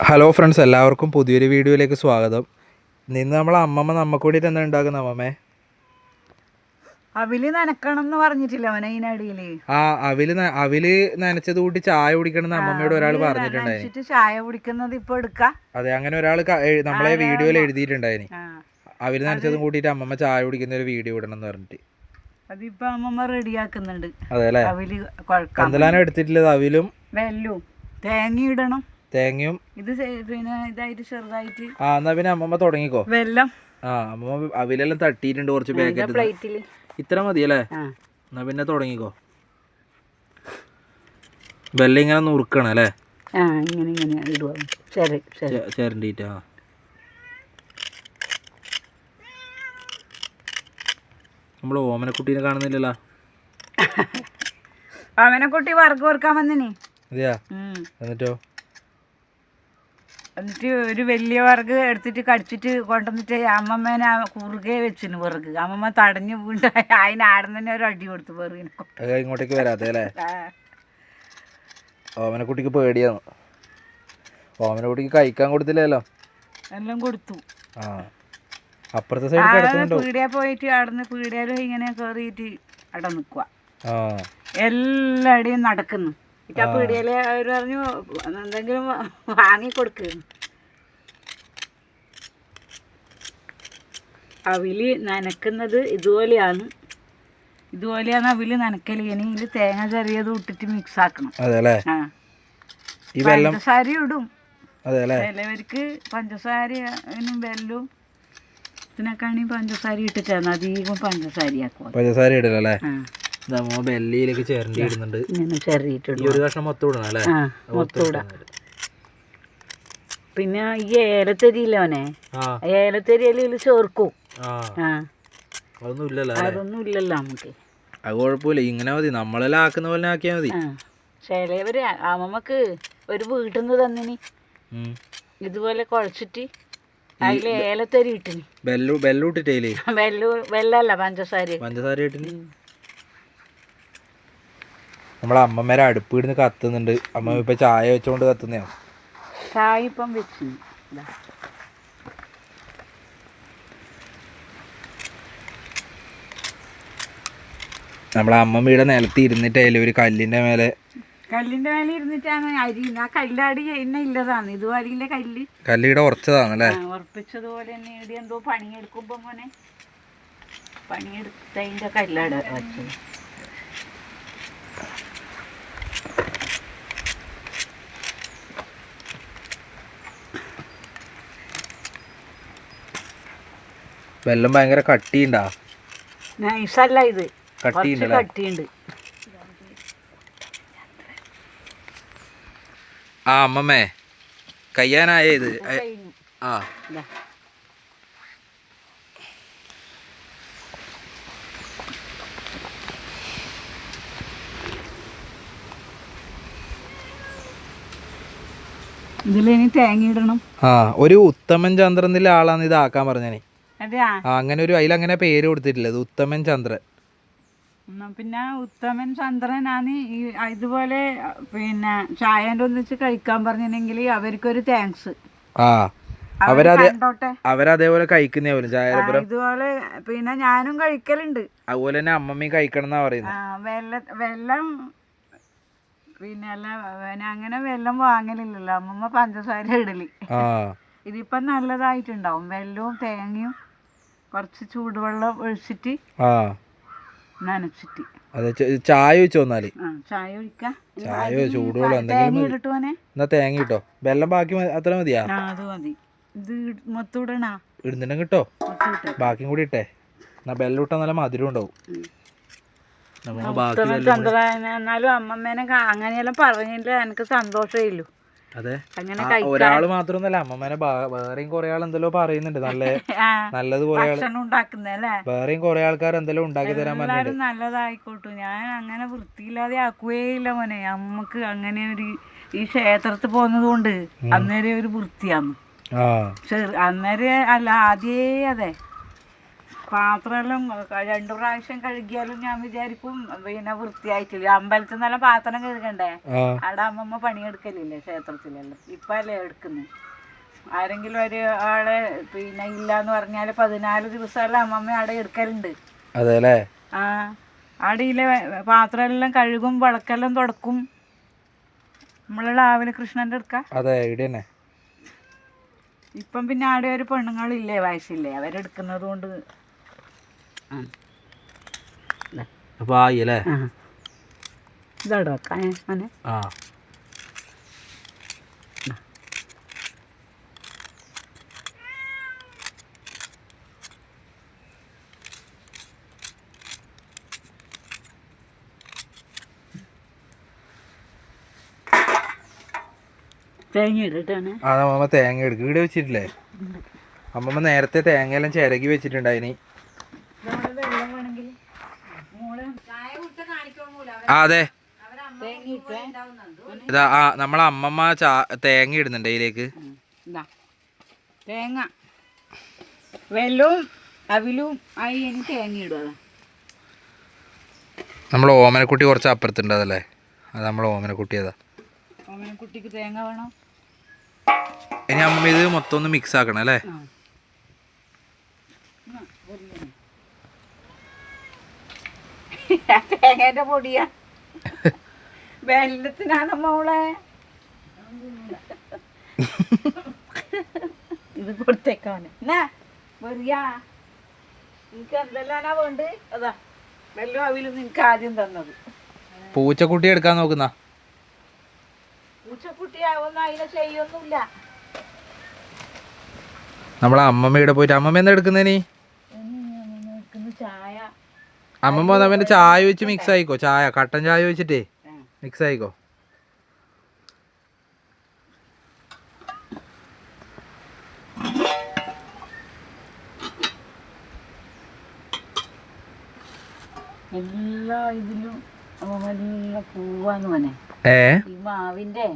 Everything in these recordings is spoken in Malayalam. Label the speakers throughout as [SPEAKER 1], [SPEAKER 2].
[SPEAKER 1] ഹലോ ഫ്രണ്ട്സ്, എല്ലാവർക്കും പുതിയൊരു വീഡിയോയിലേക്ക് സ്വാഗതം. ഇന്ന് നമ്മളെ അമ്മമ്മ നമുക്ക് വേണ്ടിയിട്ട് എന്താ ഉണ്ടാക്കുന്ന അമ്മമ്മേ?
[SPEAKER 2] അവില് നനക്കണം എന്ന് പറഞ്ഞിട്ടില്ല അവനെ ഇതിനടിയില്.
[SPEAKER 1] ആ അവില് നനച്ചത് കൂട്ടി ചായ കുടിക്കണം എന്ന് അമ്മമ്മയോട് ഒരാൾ പറഞ്ഞിട്ടുണ്ടായിന്.
[SPEAKER 2] ചായ കുടിക്കുന്നത് ഇപ്പൊ എടുക്കാം.
[SPEAKER 1] അതെ, അങ്ങനെ ഒരാൾ നമ്മളെ വീഡിയോയിൽ എഴുതിയിട്ടുണ്ടായിന്. അവില് നനച്ചതും കൂട്ടിയിട്ട് അമ്മമ്മ ചായ കുടിക്കുന്ന ഒരു വീഡിയോ ഇടണം എന്ന് പറഞ്ഞിട്ട്.
[SPEAKER 2] അതിപ്പോ അമ്മമ്മ റെഡിയാക്കുന്നുണ്ട്.
[SPEAKER 1] അതെ അല്ലേ?
[SPEAKER 2] അവില്
[SPEAKER 1] എന്തെല്ലാം എടുത്തിട്ടുള്ളത്? അവിലും
[SPEAKER 2] വെല്ലും തേങ്ങ ഇടണം.
[SPEAKER 1] തേങ്ങയും
[SPEAKER 2] ഇത് പിന്നെ ഇതായിട്ട് ചെറുതായിട്ട്.
[SPEAKER 1] എന്നാ പിന്നെ അമ്മമ്മ തുടങ്ങിക്കോ.
[SPEAKER 2] വെല്ലം
[SPEAKER 1] അമ്മമ്മ അവിലെല്ലാം തട്ടിയിട്ടുണ്ട് കുറച്ച് പാക്കറ്റ്.
[SPEAKER 2] പ്ലേറ്റില്
[SPEAKER 1] ഇത്ര മതിയല്ലേ? എന്നാ പിന്നെ തുടങ്ങിക്കോ. വെല്ലം ഇങ്ങനെ നുറുക്കണം അല്ലേ?
[SPEAKER 2] ഇങ്ങനെ ഇങ്ങനെ ഇടുക. ശരി ശരി
[SPEAKER 1] ചേരണ്ടിട്ടാ. നമ്മള് ഓമനക്കുട്ടീനെ കാണുന്നില്ലല്ലോ.
[SPEAKER 2] ഓമനക്കുട്ടി വറുക്ക് കൊടുക്കാൻ വന്നിനി.
[SPEAKER 1] അതെയാ? എന്നിട്ടോ?
[SPEAKER 2] എന്നിട്ട് ഒരു വലിയ വിറക് എടുത്തിട്ട് കടിച്ചിട്ട് കൊണ്ടുവന്നിട്ട് അമ്മമ്മേനെ കുറുകെ വെച്ചിന് വിറക്. അമ്മമ്മ തടഞ്ഞു വീണ്ട അതിനാടുന്ന് തന്നെ ഒരു അടി കൊടുത്തു വിറകിന്.
[SPEAKER 1] ഇങ്ങോട്ടേക്ക് വരാതെ അല്ലേ? ഓമനക്കുട്ടിക്ക് പേടിയാന്ന്. ഓമനക്കുട്ടിക്ക് കഴിക്കാൻ കൊടുത്തില്ലല്ലോ.
[SPEAKER 2] എല്ലാം കൊടുത്തു.
[SPEAKER 1] അപ്പുറത്തെ സൈഡ്
[SPEAKER 2] പീടിയ പോയിട്ട് അവിടുന്ന് പീടിയാലും ഇങ്ങനെ കയറിയിട്ട് അവിടെ നിൽക്കുക. എല്ലാടിയും നടക്കുന്നു. ആ പീടിയയില് അവർ പറഞ്ഞു എന്തെങ്കിലും വാങ്ങിക്കൊടുക്കുന്നു. അവില് നനക്കുന്നത് ഇതുപോലെയാണ് അവില് നനക്കല്. ഇനി ഇതിൽ തേങ്ങ ചെറിയത് ഇട്ടിട്ട് മിക്സ് ആക്കണം. പഞ്ചസാര ഇടും. ചിലവർക്ക് പഞ്ചസാരയും വെല്ലും ഇതിനൊക്കെയാണെങ്കിൽ പഞ്ചസാര ഇട്ടിട്ടാണ് അധികം പഞ്ചസാര
[SPEAKER 1] ഇടലല്ലേ? ബെല്ലിയിലേക്ക് ചേരണ്ടി ഇടുന്നുണ്ട്. ഒരു കഷ്ണം മൊത്തം ഇടണം അല്ലേ?
[SPEAKER 2] മൊത്തം ഇടാം. പിന്നെ ഈ ഏലത്തരിയില്ലോനെ, ഏലത്തരിയിൽ ചേർക്കും.
[SPEAKER 1] അതൊന്നും ഇല്ലല്ലോ
[SPEAKER 2] നമുക്ക്.
[SPEAKER 1] അത് കുഴപ്പമില്ല, ഇങ്ങനെ മതി. നമ്മളെല്ലാം ആക്കുന്ന പോലെ ആക്കിയാൽ മതി.
[SPEAKER 2] ചിലവര് അമ്മമ്മക്ക് ഒരു വീട്ടിൽ നിന്ന് തന്നിനി ഇതുപോലെ കുഴച്ചിട്ട് അതില് ഏലത്തരി ഇട്ടിനി.
[SPEAKER 1] ബെല്ലൂട്ടിട്ടേലേ?
[SPEAKER 2] വെല്ലല്ല, പഞ്ചസാര
[SPEAKER 1] ഇട്ടിന്. നമ്മളെ അമ്മമ്മേരെ അടുപ്പ് ഇടുന്ന് കത്തുന്നുണ്ട്. അമ്മ ഇപ്പൊ ചായ വെച്ചോണ്ട് കത്തുന്നതാണ്.
[SPEAKER 2] ചായ ഇപ്പം വെച്ചു.
[SPEAKER 1] നമ്മളെ അമ്മമ്മയുടെ നിലത്ത് ഇരുന്നിട്ടല്ലേ ഒരു കല്ലിന്റെ മേലെ
[SPEAKER 2] ഇരുന്നിട്ടാണ് അരി. ആ കല്ലാടി എന്നെ ഇല്ലതാണ്. ഇത് അരിയിലെ
[SPEAKER 1] കല്ലിടെ ഉറച്ചതാണല്ലേ?
[SPEAKER 2] ഉറപ്പിച്ചതുപോലെ തന്നെ ഇവിടെ എന്തോ പണിയെടുക്കുമ്പോ മോനെ പണിയെടുത്തതിന്റെ കല്ലാട വെച്ചത്.
[SPEAKER 1] വെള്ളം ഭയങ്കര കട്ടിയുണ്ടാ?
[SPEAKER 2] നൈസല്ല, ഇത് കട്ടിയുണ്ട്.
[SPEAKER 1] അമ്മമ്മേ കയ്യാനായ ഇത്.
[SPEAKER 2] ഇതിലിനി തേങ്ങ ഇടണം.
[SPEAKER 1] ഒരു ഉത്തമൻ ചന്ദ്രനിലെ ആളാണ് ഇത് ആക്കാൻ പറഞ്ഞേ. അങ്ങനെ ഒരു അതിലങ്ങനെ പേര് കൊടുത്തിട്ടില്ല. ഇത് ഉത്തമൻ ചന്ദ്രൻ.
[SPEAKER 2] പിന്നെ ഉത്തമൻ ചന്ദ്രനാണ് ഈ ഇതുപോലെ പിന്നെ ചായൻ്റെ ഒന്നിച്ച് കഴിക്കാൻ പറഞ്ഞിട്ടുണ്ടെങ്കിൽ അവർക്കൊരു താങ്ക്സ്.
[SPEAKER 1] അവരതേപോലെ കഴിക്കുന്നേ
[SPEAKER 2] ഇതുപോലെ. പിന്നെ ഞാനും കഴിക്കലുണ്ട്.
[SPEAKER 1] അതുപോലെ തന്നെ അമ്മമ്മയും കഴിക്കണം എന്നാ പറയുന്നത്.
[SPEAKER 2] വെള്ളം പിന്നെ അല്ല അങ്ങനെ വെള്ളം വാങ്ങലില്ലല്ലോ. അമ്മമ്മ പഞ്ചസാര ഇടല്. ഇതിപ്പം നല്ലതായിട്ടുണ്ടാവും. വെല്ലവും തേങ്ങയും കുറച്ച് ചൂടുവെള്ളം ഒഴിച്ചിട്ട് നനച്ചിട്ട്.
[SPEAKER 1] ചായ വെച്ച് വന്നാല്
[SPEAKER 2] ചായ ഒഴിക്കാം.
[SPEAKER 1] ചായയോ ചൂടുവെള്ളം എന്തെങ്കിലും. എന്നാ തേങ്ങ കിട്ടോ? വെള്ളം ബാക്കി അത്ര മതിയാ?
[SPEAKER 2] അത് മതി. ഇത് മൊത്തം ഇടണ
[SPEAKER 1] ഇടുന്നുണ്ടെങ്കിൽ കിട്ടോ? ബാക്കിയും കൂടി ഇട്ടേ. എന്നാ ബെല്ലം ഇട്ടാൽ നല്ല മധുരം ഉണ്ടാവും.
[SPEAKER 2] എന്നാലും അമ്മമ്മേനെ അങ്ങനെയെല്ലാം പറഞ്ഞില്ല. എനിക്ക് സന്തോഷമേ ഇല്ലു.
[SPEAKER 1] അതെ, ഒരാള് മാത്രമൊന്നുമല്ല, അമ്മമ്മേനെ വേറെയും കുറെ ആൾ എന്തെല്ലോ പറയുന്നുണ്ട്. നല്ലതുപോലെ വേറെയും കുറെ ആൾക്കാർ എന്തെല്ലോ ഉണ്ടാക്കി തരാൻ പറഞ്ഞിട്ടുണ്ട്.
[SPEAKER 2] നല്ലതായിക്കോട്ടെ. ഞാൻ അങ്ങനെ വൃത്തിയില്ലാതെ ആക്കുകയില്ല മോനെ. അമ്മക്ക് അങ്ങനെ ഒരു ഈ ക്ഷേത്രത്തിൽ പോകുന്നത് കൊണ്ട് അന്നേരം ഒരു വൃത്തിയാന്ന്. അന്നേരം അല്ല ആദ്യേ. അതെ, പാത്രമെല്ലാം 2 പ്രാവശ്യം കഴുകിയാലും ഞാൻ വിചാരിക്കും പിന്നെ വൃത്തിയായിട്ടില്ല. അമ്പലത്തിൽ നിന്നെല്ലാം പാത്രം കഴുകണ്ടേ, അവിടെ അമ്മമ്മ പണിയെടുക്കലില്ലേ ക്ഷേത്രത്തിലെല്ലാം, ഇപ്പം അല്ലേ എടുക്കുന്നത്. ആരെങ്കിലും ഒരു ആളെ പിന്നെ ഇല്ലാന്ന് പറഞ്ഞാൽ 14 ദിവസമെല്ലാം അമ്മമ്മ അവിടെ എടുക്കലുണ്ട്.
[SPEAKER 1] അതെല്ലേ?
[SPEAKER 2] ആ, അടിയിലെ പാത്രമെല്ലാം കഴുകും, വിളക്കെല്ലാം തുടക്കും. നമ്മളെ രാവിലെ കൃഷ്ണൻ്റെ എടുക്കാം.
[SPEAKER 1] അതെ, ഇവിടെ തന്നെ.
[SPEAKER 2] ഇപ്പം പിന്നെ ആടെ ഒരു പെണ്ണുങ്ങളില്ലേ, വയസ്സില്ലേ, അവരെടുക്കുന്നത് കൊണ്ട്.
[SPEAKER 1] അപ്പൊ ആയില്ലേ?
[SPEAKER 2] ഇതവിടെ വെക്കാം മോനെ.
[SPEAKER 1] ആ,
[SPEAKER 2] തേങ്ങ ഇട്ടിട്ടാണ്.
[SPEAKER 1] ആ, അമ്മമ്മ തേങ്ങ എടുക്കും. ഇവിടെ വെച്ചിട്ടില്ലേ അമ്മമ്മ? നേരത്തെ തേങ്ങയെല്ലാം ചിരകി വെച്ചിട്ടുണ്ടായിനി. ആ, അതെ. ഇതാ, ആ, നമ്മളെ അമ്മമ്മ തേങ്ങ ഇടുന്നുണ്ട് അതിലേക്ക്.
[SPEAKER 2] തേങ്ങ വെല്ലവും അവിലും ആയി എനിക്ക് തേങ്ങ ഇടുക.
[SPEAKER 1] നമ്മൾ ഓമനക്കുട്ടി കുറച്ച് അപ്പുറത്തുണ്ട്, അതല്ലേ? അത് നമ്മളെ ഓമനക്കുട്ടി. അതാ
[SPEAKER 2] ഓമനക്കുട്ടിക്ക് തേങ്ങ വേണം.
[SPEAKER 1] ഇനി അമ്മ ഇത് മൊത്തം ഒന്ന് മിക്സ് ആക്കണം അല്ലേ?
[SPEAKER 2] തേങ്ങേന്റെ പൊടിയാ, വെള്ളത്തിനാണ് മോളെ. ഇത് കൊടുത്തേക്കാണ്. എന്നാ വെറിയാ, നിനക്ക് എന്തെല്ലാനാ വേണ്ട? അതാ വെള്ളം അവിലും നിനക്ക് ആദ്യം തന്നത്.
[SPEAKER 1] പൂച്ചക്കുട്ടി എടുക്കാൻ നോക്കുന്ന
[SPEAKER 2] പൂച്ചക്കുട്ടിയാവുന്ന അതിനെ ചെയ്യൊന്നുമില്ല.
[SPEAKER 1] നമ്മളെ അമ്മമ്മയുടെ പോയിട്ട് അമ്മമ്മ എന്താ എടുക്കുന്നേനി?
[SPEAKER 2] ചായ.
[SPEAKER 1] അമ്മമ്മ വന്നവന്റെ ചായ വെച്ച് മിക്സ് ആയിക്കോ. ചായ, കട്ടൻ ചായ വെച്ചിട്ടേ മിക്സ് ആയിക്കോ.
[SPEAKER 2] എല്ലാ ഇതിലും നല്ല പൂവാന്ന് മോനെ. ഈ മാവിന്റെ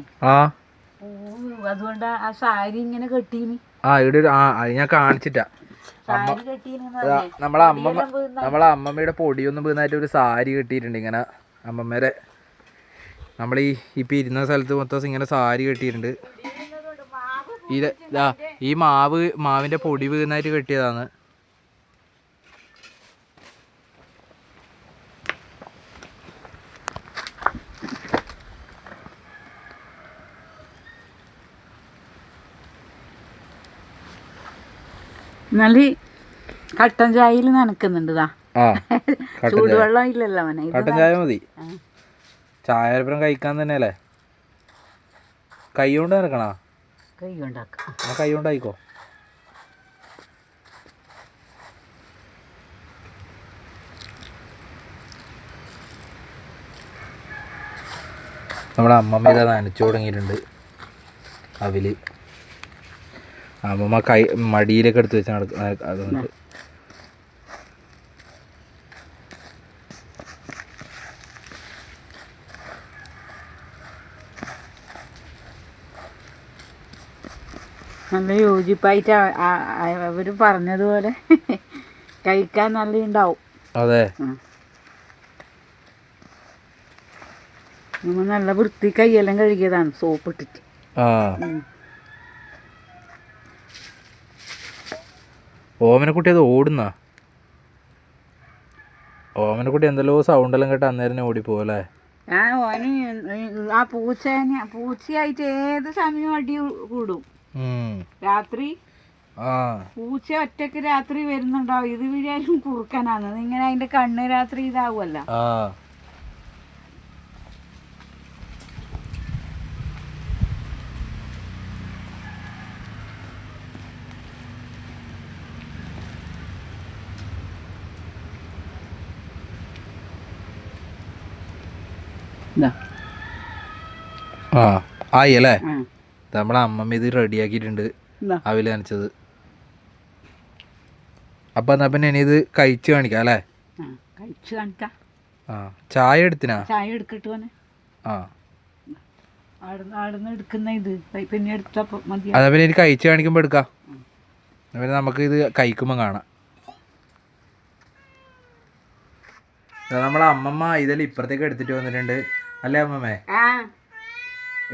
[SPEAKER 2] പൂവ്, അതുകൊണ്ട് ആ സാരി ഇങ്ങനെ കെട്ടീന്.
[SPEAKER 1] ആ, ഇവിടെ അത് ഞാൻ കാണിച്ചിട്ടാ. നമ്മളെ അമ്മമ്മയുടെ പൊടിയൊന്നും വീണായിട്ട് ഒരു സാരി കെട്ടിയിട്ടുണ്ട് ഇങ്ങനെ. അമ്മമ്മേരെ നമ്മൾ ഇപ്പം ഇരുന്ന സ്ഥലത്ത് മൊത്തം ഇങ്ങനെ സാരി കെട്ടിയിട്ടുണ്ട്. ഈ മാവിന്റെ പൊടി വീണായിട്ട് കെട്ടിയതാണ്.
[SPEAKER 2] നല്ല കട്ടൻ ചായയിൽ നനക്കുന്നുണ്ട്. ചൂടുവെള്ളം ഇല്ലല്ലോ മോനെ.
[SPEAKER 1] കട്ടൻ ചായ മതി. ചായപ്പുറം കഴിക്കാൻ തന്നെ അല്ലേ? കൈ കൊണ്ട് നനക്കണോ?
[SPEAKER 2] കൈ കൊണ്ടാക്കാം.
[SPEAKER 1] കൈ കൊണ്ടായിക്കോ. നമ്മുടെ അമ്മമ്മ ഇതാ നനച്ചു തുടങ്ങിയിട്ടുണ്ട് അവില്. അമ്മമ്മ കൈ മടിയിലൊക്കെ എടുത്ത് വെച്ചാൽ അതുകൊണ്ട്
[SPEAKER 2] നല്ല യോജിപ്പായിട്ട് അവർ പറഞ്ഞതുപോലെ കഴിക്കാൻ നല്ല ഉണ്ടാവും.
[SPEAKER 1] അതെ,
[SPEAKER 2] നമ്മൾ നല്ല വൃത്തി കൈയെല്ലാം കഴുകിയതാണ് സോപ്പ് ഇട്ടിട്ട്.
[SPEAKER 1] ഓമനക്കുട്ടി അത് ഓടുന്ന ഓമനക്കുട്ടി എന്തെല്ലോ സൗണ്ടെല്ലാം കേട്ട് അന്നേരം ഓടിപ്പോവല്ലേ?
[SPEAKER 2] ഓന് ആ പൂച്ചയായിട്ട് ഏത് സമയവും അടി കൂടും. രാത്രി പൂച്ച ഒറ്റക്ക് രാത്രി വരുന്നുണ്ടാവും. ഇത് വിചാരിക്കും കുറുക്കനാണ്. ഇങ്ങനെ അതിന്റെ കണ്ണ് രാത്രി ഇതാവുമല്ലോ.
[SPEAKER 1] ആയി അല്ലേ? നമ്മളെ അമ്മമ്മ ഇത് റെഡിയാക്കിയിട്ടുണ്ട്, അവില് നനച്ചത്. അപ്പൊ എന്നാ പിന്നെ ഇനി ഇത് കഴിച്ചു കാണിക്കാം അല്ലേ?
[SPEAKER 2] കഴിച്ചു കാണിക്കാം.
[SPEAKER 1] ചായ എടുത്തിനാ?
[SPEAKER 2] ചായ എടുക്കട്ടെ. എടുക്കുന്ന ഇത് പിന്നെ എടുത്തപ്പോ മതി.
[SPEAKER 1] അതാ പിന്നെ എനിക്ക് കഴിച്ചു കാണിക്കുമ്പോ എടുക്കാം. പിന്നെ നമുക്ക് ഇത് കഴിക്കുമ്പോ കാണാം. നമ്മളെ അമ്മമ്മ ഇതിൽ ഇപ്പുറത്തേക്ക് എടുത്തിട്ട് വന്നിട്ടുണ്ട് അല്ലേ അമ്മമ്മേ?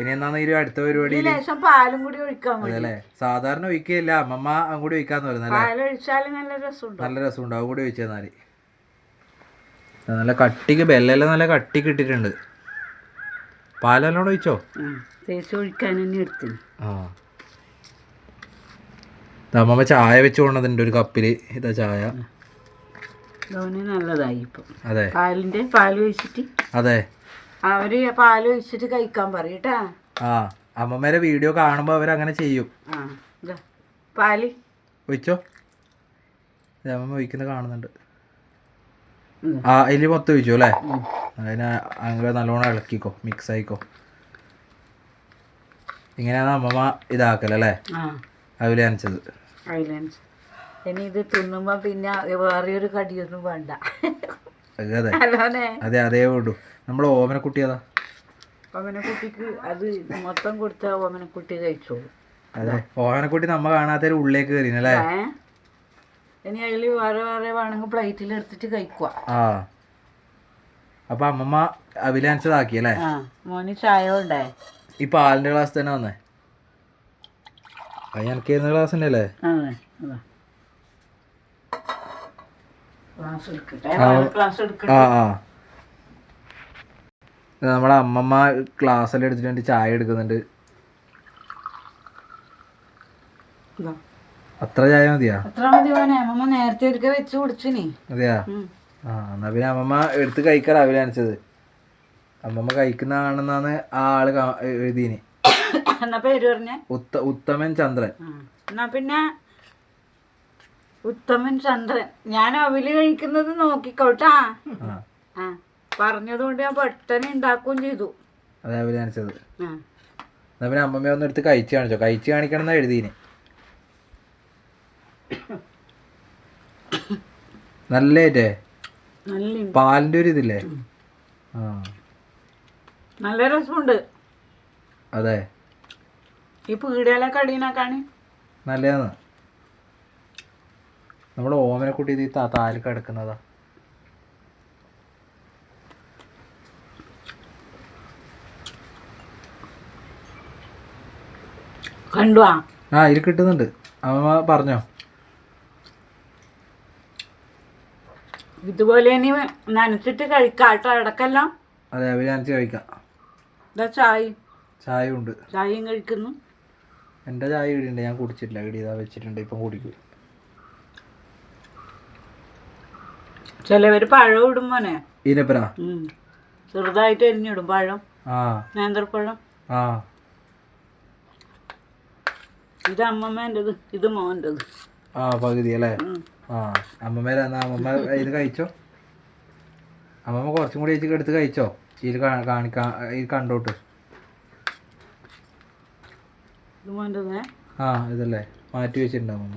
[SPEAKER 1] ഇനി എന്നാന്ന് ഈ അടുത്ത പരിപാടി
[SPEAKER 2] പാലും കൂടി ഒഴിക്കാൻ
[SPEAKER 1] അതല്ലേ? സാധാരണ ഒഴിക്കുകയില്ല, അമ്മമ്മ അങ്ങോട്ട് ഒഴിക്കാന്ന് പറയുന്നല്ലേ? നല്ല രസമുണ്ട്. അത് കൂടി ഒഴിച്ചു തന്നാല് നല്ല കട്ടിക്ക് ബെല്ലെല്ലാം നല്ല കട്ടിക്ക് ഇട്ടിട്ടുണ്ട്. പാലെല്ലാം ഒഴിച്ചോ? ആ അമ്മമ്മ ചായ വെച്ച് കൊണ്ടതിൻ്റെ ഒരു കപ്പില്. ഇതാ ചായ.
[SPEAKER 2] നല്ലതായി ഇപ്പൊ.
[SPEAKER 1] അതെ,
[SPEAKER 2] പാല് ഒഴിച്ചിട്ട്.
[SPEAKER 1] അതെ,
[SPEAKER 2] അവര് പാല് ഒഴിച്ചിട്ട് കഴിക്കാൻ പറയട്ടാ.
[SPEAKER 1] ആ അമ്മമ്മേരെ വീഡിയോ കാണുമ്പോ അവരങ്ങനെ ചെയ്യും.
[SPEAKER 2] പാല്
[SPEAKER 1] ഒഴിച്ചോ? അമ്മമ്മ ഒഴിക്കുന്നത് കാണുന്നുണ്ട്. ആ അതില് മൊത്തം ഒഴിച്ചു അല്ലേ? അതിന് അങ്ങനെ നല്ലോണം ഇളക്കിക്കോ, മിക്സ് ആയിക്കോ. ഇങ്ങനെയാണ് അമ്മമ്മ ഇതാക്കലല്ലേ അവില് നനച്ചത്.
[SPEAKER 2] ഇനി ഇത് തിന്നുമ്പോ പിന്നെ വേറെയൊരു കടിയൊന്നും വേണ്ട.
[SPEAKER 1] അതെ അതെ അതേ വേണ്ടു. നമ്മള് ഓമനക്കുട്ടി അതാ.
[SPEAKER 2] ഓമനക്കുട്ടിക്ക് അത് മൊത്തം കൊടുത്ത ഓമനക്കുട്ടി കഴിച്ചോളൂ.
[SPEAKER 1] അതെ, ഓമനക്കുട്ടി നമ്മ കാണാത്ത ഉള്ളിലേക്ക് കയറിനല്ലേ?
[SPEAKER 2] ഇനി അതില് വേറെ വേറെ വേണമെങ്കിൽ പ്ലേറ്റിൽ എടുത്തിട്ട് കഴിക്കുക.
[SPEAKER 1] ആ അപ്പൊ അമ്മമ്മ അവില് നനച്ചതാക്കി അല്ലേ?
[SPEAKER 2] മോന് ചായ ഉണ്ടേ.
[SPEAKER 1] ഈ പാലിന്റെ ഗ്ലാസ് തന്നെ വന്നേ. അത് എനിക്ക് തരുന്ന ഗ്ലാസ് തന്നെ അല്ലേ? ആ ആ നമ്മളെ അമ്മമ്മ ഗ്ലാസ് എല്ലാം എടുത്തിട്ട് ചായ എടുക്കുന്നുണ്ട്. അത്ര ചായ മതിയാ?
[SPEAKER 2] നേരത്തെ വെച്ച് കുടിച്ചിനി.
[SPEAKER 1] അതെയാ? ആ എന്നാ പിന്നെ അമ്മമ്മ എടുത്ത് കഴിക്കാറ് അവില് നനച്ചത്. അമ്മമ്മ കഴിക്കുന്ന കാണുന്നാണ് ആ ആള് എഴുതീന്.
[SPEAKER 2] പേര് പറഞ്ഞ
[SPEAKER 1] ഉത്തമൻ ചന്ദ്രൻ.
[SPEAKER 2] എന്നാ പിന്നെ ഉത്തമൻ ചന്ദ്രൻ. ഞാൻ അവില് കഴിക്കുന്നത് നോക്കിക്കോട്ടാ. പറഞ്ഞതുകൊണ്ട് ഞാൻ പെട്ടെന്ന് ഉണ്ടാക്കുകയും ചെയ്തു.
[SPEAKER 1] അതെ, അവില് നനച്ചത്. എന്നാ പിന്നെ അമ്മമ്മ ഒന്ന് എടുത്ത് കഴിച്ച് കാണിച്ചോ? കഴിച്ച് കാണിക്കണം എന്നാ എഴുതീന്. നല്ലേ പാലിന്റെ ഒരു ഇതില്ലേ? ആ
[SPEAKER 2] നല്ല രസമുണ്ട്.
[SPEAKER 1] അതെ,
[SPEAKER 2] ഈ പീടികയിലെ കടീനാക്കാണ്
[SPEAKER 1] നല്ലതാണ്. നമ്മുടെ ഓമനക്കുട്ടി ഇത് താല് കിടക്കുന്നതാ.
[SPEAKER 2] കണ്ടുവാ?
[SPEAKER 1] ആ ഇതിൽ കിട്ടുന്നുണ്ട്. അമ്മ പറഞ്ഞോ?
[SPEAKER 2] ഇതുപോലെ ഇനി നനച്ചിട്ട് കഴിക്കാട്ടോ ഇടക്കെല്ലാം.
[SPEAKER 1] അതെ, അവര് നനച്ച് കഴിക്കാം. ചായ ഉണ്ട്.
[SPEAKER 2] ചായയും കഴിക്കുന്നു.
[SPEAKER 1] എൻ്റെ ചായ ഇടിയുണ്ട്, ഞാൻ കുടിച്ചിട്ടില്ല. ഇടിയതാ വെച്ചിട്ടുണ്ട്, ഇപ്പം കുടിക്കും.
[SPEAKER 2] ചിലവര് പഴം ഇടും മോനെ.
[SPEAKER 1] ഈനപ്പരാ
[SPEAKER 2] ചെറുതായിട്ട് എരിഞ്ഞിടും പഴം. നേന്ത്രപ്പഴം. ഇത് അമ്മമ്മേൻ്റെത്, ഇത് മോൻ്റെത്.
[SPEAKER 1] പകുതി അല്ലേ? അമ്മമ്മേരെ എന്നാ അമ്മമ്മ ഇത് കഴിച്ചോ? അമ്മമ്മ കുറച്ചും കൂടി ചേച്ചി എടുത്ത് കഴിച്ചോ? ഇതിൽ കാണിക്കാ ഇത് കണ്ടോട്ട്.
[SPEAKER 2] ഇത് മോൻ്റെതേ?
[SPEAKER 1] ഇതല്ലേ മാറ്റി വെച്ചിട്ടുണ്ട് അമ്മമ്മ.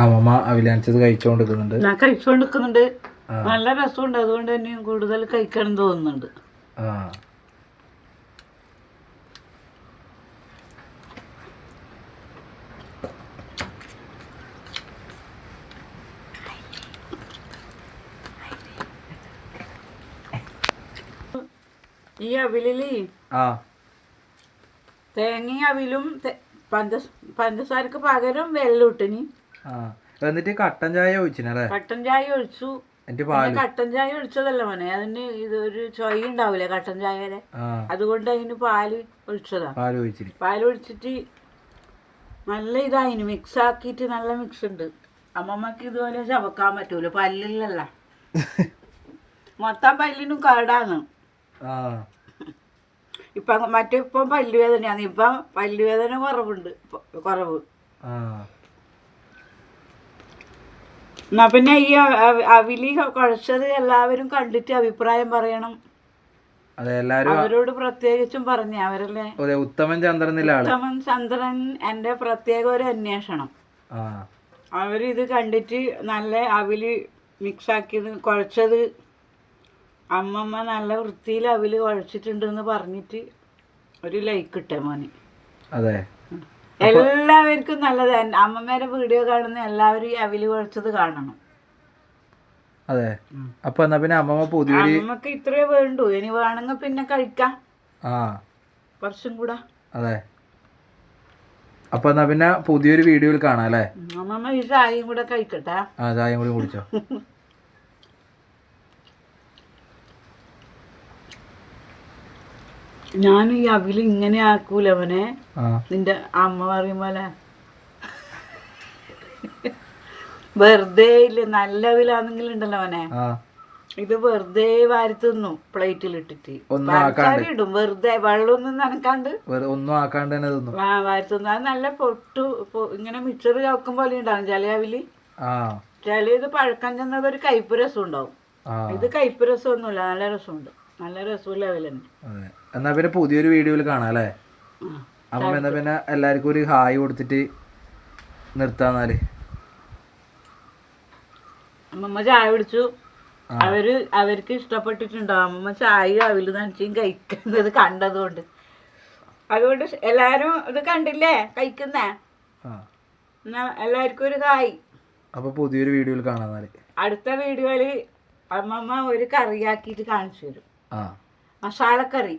[SPEAKER 1] അമ്മമ്മ അവിലാനിച്ചത്
[SPEAKER 2] കഴിച്ചോണ്ടിരിക്കുന്നുണ്ട്. നല്ല രസമുണ്ട്. അതുകൊണ്ട് തന്നെ കൂടുതൽ കഴിക്കണം തോന്നുന്നുണ്ട്. ഈ അവിലില് തേങ്ങയും അവിലും പഞ്ചസാരക്ക് പകരം വെള്ളം ഇട്ടിനി.
[SPEAKER 1] എന്നിട്ട് കട്ടൻ ചായ ഒഴിച്ചിനല്ലേ?
[SPEAKER 2] കട്ടൻ ചായ ഒഴിച്ചു. കട്ടൻ ചായ ഒഴിച്ചതല്ല മോനെ, അതിന് ഇതൊരു ചൊയ ഉണ്ടാവില്ലേ കട്ടൻ ചായയുടെ, അതുകൊണ്ട് അതിന് പാല് ഒഴിച്ചതാ. പാല് ഒഴിച്ചിട്ട് നല്ല ഇതായിന് മിക്സ് ആക്കിയിട്ട് നല്ല മിക്സ് ഉണ്ട്. അമ്മമ്മക്ക് ഇതുപോലെ ചവക്കാൻ പറ്റൂല, പല്ലിലല്ല. മൊത്തം പല്ലിനും കേടാണ്. ഇപ്പം ഇപ്പം പല്ലുവേദനയാണ്. ഇപ്പം പല്ലുവേദന കുറവ്. എന്നാ പിന്നെ ഈ അവിലി കുഴച്ചത് എല്ലാവരും കണ്ടിട്ട് അഭിപ്രായം പറയണം. അവരോട് പ്രത്യേകിച്ചും പറഞ്ഞ അവരല്ലേ
[SPEAKER 1] ഉത്തമൻ
[SPEAKER 2] ചന്ദ്രൻ എന്റെ പ്രത്യേക ഒരു അന്വേഷണം. അവരിത് കണ്ടിട്ട് നല്ല അവില് മിക്സാക്കിയത് കുഴച്ചത് അമ്മമ്മ നല്ല വൃത്തിയിൽ അവിൽ കുഴച്ചിട്ടുണ്ടെന്ന് പറഞ്ഞിട്ട് ഒരു ലൈക്ക് ഇട്ടേ മോനെ.
[SPEAKER 1] അതെ,
[SPEAKER 2] എല്ലാവർക്കും നല്ലത്. അമ്മമ്മേടെ വീഡിയോ കാണുന്ന എല്ലാവരും ഈ അവിൽ കുഴച്ചത് കാണണം.
[SPEAKER 1] അതെ. അപ്പൊ എന്നാ പിന്നെ അമ്മമ്മ പുതിയൊരു
[SPEAKER 2] അമ്മമ്മക്ക് ഇത്രേ വേണ്ടു, ഇനി വേണമെങ്കിൽ പിന്നെ കഴിക്കാം കുറച്ചും കൂടെ.
[SPEAKER 1] അതെ. അപ്പൊ എന്നാ പിന്നെ പുതിയൊരു വീഡിയോയിൽ കാണാം അല്ലേ.
[SPEAKER 2] അമ്മമ്മ ഈ ചായയും കൂടെ കഴിക്കട്ടെ.
[SPEAKER 1] ചായയും കൂടി കുടിച്ചോ.
[SPEAKER 2] ഞാൻ ഈ അവില് ഇങ്ങനെ ആക്കൂല അവനെ. നിന്റെ അമ്മ പറയും പോലെ വെറുതെ ഇല്ല. നല്ല അവിലാണെങ്കിലും ഉണ്ടല്ലോ അവനെ, ഇത് വെറുതെ വാരി തിന്നു പ്ലേറ്റിലിട്ടിട്ട്. ഇടും വെറുതെ, വെള്ളമൊന്നും നനക്കാണ്ട്
[SPEAKER 1] ഒന്നും ആക്കാണ്ട് തന്നെ തിന്നു.
[SPEAKER 2] വാരി തിന്നു. അത് നല്ല പൊട്ടു ഇങ്ങനെ മിക്സർ ചവക്കും പോലെ ഉണ്ടാവും ചില അവില്. ചില ഇത് പഴക്കം ചെന്നത് ഒരു കയ്പ്പ് രസം ഉണ്ടാവും. ഇത് കയ്പ്പ് രസമൊന്നുമില്ല, നല്ല രസമുണ്ട്. നല്ല രസമുള്ള അവിലുണ്ട്.
[SPEAKER 1] എന്നാ പിന്നെ പുതിയൊരു വീഡിയോയിൽ കാണാം അല്ലേ. അപ്പം എന്നാ പിന്നെ എല്ലാവർക്കും ഒരു ഹായ് കൊടുത്തിട്ട് നിർത്താന്നാല്.
[SPEAKER 2] അമ്മമ്മ ചായ കുടിച്ചു. അവർക്ക് ഇഷ്ടപ്പെട്ടിട്ടുണ്ടാവും അമ്മമ്മ ചായ അവില് നനച്ചും കഴിക്കുന്നത് കണ്ടതുകൊണ്ട്. അതുകൊണ്ട് എല്ലാരും ഇത് കണ്ടില്ലേ കഴിക്കുന്നേ. എന്നാ എല്ലാവർക്കും ഒരു ഹായ്.
[SPEAKER 1] അപ്പൊ പുതിയൊരു വീഡിയോയിൽ കാണാന്നാല്.
[SPEAKER 2] അടുത്ത വീഡിയോയില് അമ്മമ്മ ഒരു കറിയാക്കിയിട്ട് കാണിച്ചു തരും. മസാലക്കറി.